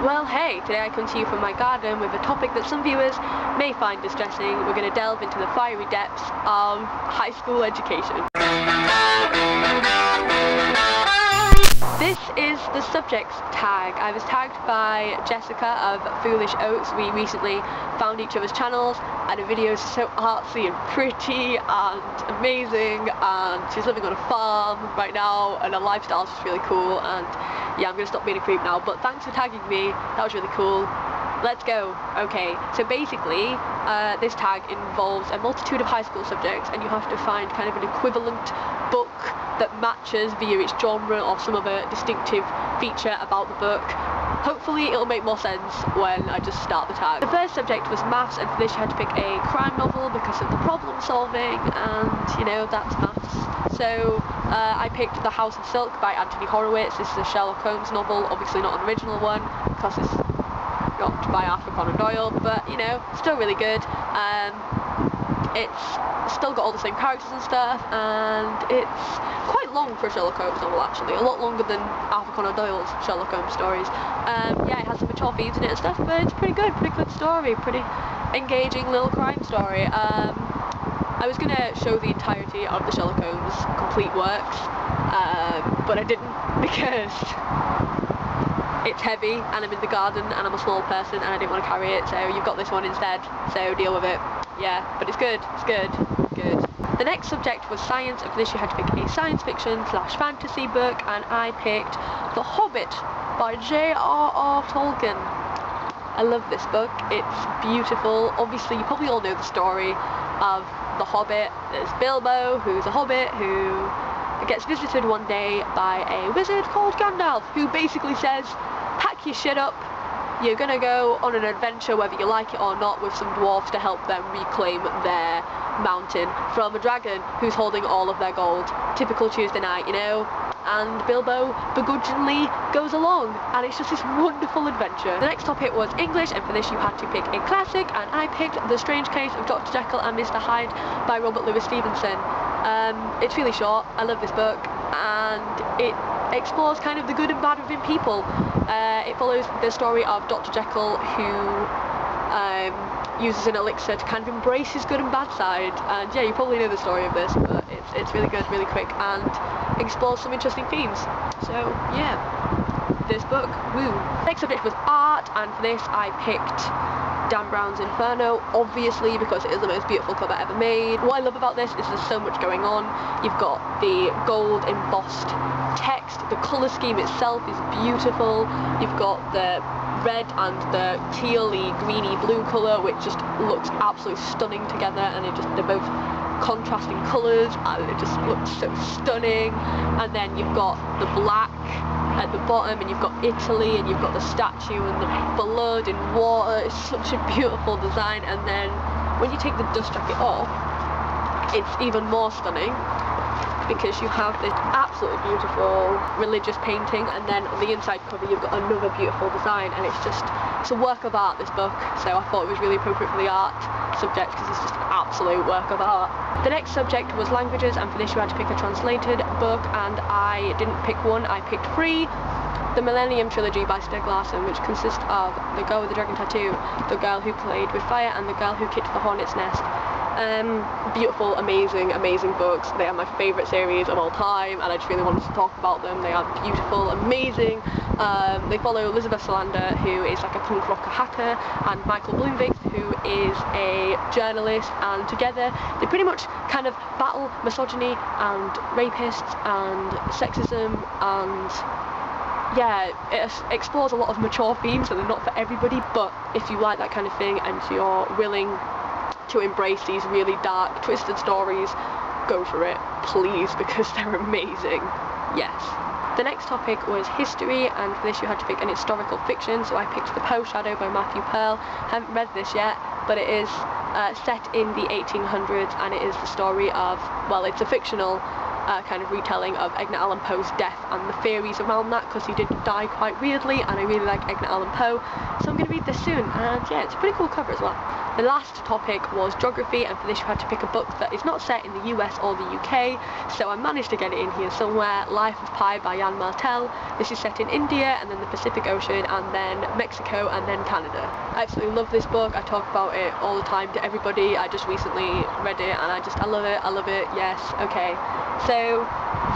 Well, hey, today I come to you from my garden with a topic that some viewers may find distressing. We're going to delve into the fiery depths of high school education. This is the subject tag. I was tagged by Jessica of Foolish Oats. We recently found each other's channels and the video is so artsy and pretty and amazing, and she's living on a farm right now and her lifestyle's just really cool, and yeah, I'm going to stop being a creep now, but thanks for tagging me, that was really cool. Let's go. Okay, so basically this tag involves a multitude of high school subjects and you have to find kind of an equivalent book that matches via its genre or some other distinctive feature about the book. Hopefully it'll make more sense when I just start the tag. The first subject was maths, and for this you had to pick a crime novel because of the problem solving, and you know, that's maths. So I picked The House of Silk by Anthony Horowitz. This is a Sherlock Holmes novel, obviously not an original one because it's not by Arthur Conan Doyle, but you know, still really good. It's still got all the same characters and stuff, and it's quite long for a Sherlock Holmes novel actually, a lot longer than Arthur Conan Doyle's Sherlock Holmes stories. Yeah, it has some mature themes in it and stuff, but it's pretty good story, pretty engaging little crime story. I was going to show the entirety of the Sherlock Holmes complete works, but I didn't because it's heavy and I'm in the garden and I'm a small person and I didn't want to carry it, so you've got this one instead, so deal with it. Yeah, but it's good, good. The next subject was science, and for this you had to pick a science fiction / fantasy book, and I picked The Hobbit by J.R.R. Tolkien. I love this book, it's beautiful. Obviously you probably all know the story of The Hobbit. There's Bilbo, who's a hobbit, who gets visited one day by a wizard called Gandalf, who basically says, pack your shit up, you're gonna go on an adventure whether you like it or not with some dwarfs to help them reclaim their mountain from a dragon who's holding all of their gold. Typical Tuesday night, you know? And Bilbo begrudgingly goes along, and it's just this wonderful adventure. The next topic was English, and for this you had to pick a classic, and I picked The Strange Case of Dr. Jekyll and Mr. Hyde by Robert Louis Stevenson. It's really short, I love this book, and it explores kind of the good and bad within people. It follows the story of Dr. Jekyll, who uses an elixir to kind of embrace his good and bad side, and yeah, you probably know the story of this, but it's really good, really quick, and explores some interesting themes. So yeah, this book, woo. Next subject was art, and for this I picked Dan Brown's Inferno, obviously because it is the most beautiful cover ever made. What I love about this is there's so much going on. You've got the gold embossed text, the colour scheme itself is beautiful, you've got the red and the tealy greeny blue colour which just looks absolutely stunning together, and they're both contrasting colours and it just looks so stunning. And then you've got the black at the bottom, and you've got Italy, and you've got the statue and the blood and water. It's such a beautiful design, and then when you take the dust jacket off, it's even more stunning because you have this absolutely beautiful religious painting, and then on the inside cover you've got another beautiful design, and it's a work of art, this book, so I thought it was really appropriate for the art subject because it's just an absolute work of art. The next subject was languages, and for this you had to pick a translated book, and I didn't pick one, I picked 3. The Millennium Trilogy by Stieg Larsson, which consists of The Girl with the Dragon Tattoo, The Girl Who Played with Fire, and The Girl Who Kicked the Hornet's Nest. Beautiful, amazing books. They are my favourite series of all time, and I just really wanted to talk about them. They are beautiful, amazing. They follow Elizabeth Salander, who is like a punk rocker hacker, and Michael Bloomfield, who is a journalist, and together they pretty much kind of battle misogyny and rapists and sexism, and yeah, it explores a lot of mature themes, and they're not for everybody, but if you like that kind of thing and you're willing to embrace these really dark, twisted stories, go for it, please, because they're amazing. Yes. The next topic was history, and for this you had to pick an historical fiction, so I picked The Poe Shadow by Matthew Pearl. I haven't read this yet, but it is set in the 1800s, and it is the story of, well, it's a fictional kind of retelling of Edgar Allan Poe's death and the theories around that, because he did die quite weirdly, and I really like Edgar Allan Poe, so I'm going to read this soon. And yeah, it's a pretty cool cover as well. The last topic was geography, and for this you had to pick a book that is not set in the US or the UK, so I managed to get it in here somewhere. Life of Pi by Yann Martel. This is set in India, and then the Pacific Ocean, and then Mexico, and then Canada. I absolutely love this book. I talk about it all the time to everybody. I just recently read it, and I love it, yes, okay. So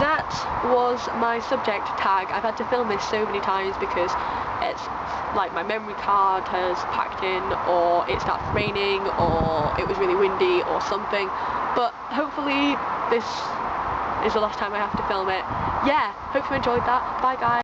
that was my subject tag. I've had to film this so many times because it's like my memory card has packed in, or it started raining, or it was really windy or something, but hopefully this is the last time I have to film it. Yeah, hope you enjoyed that. Bye guys.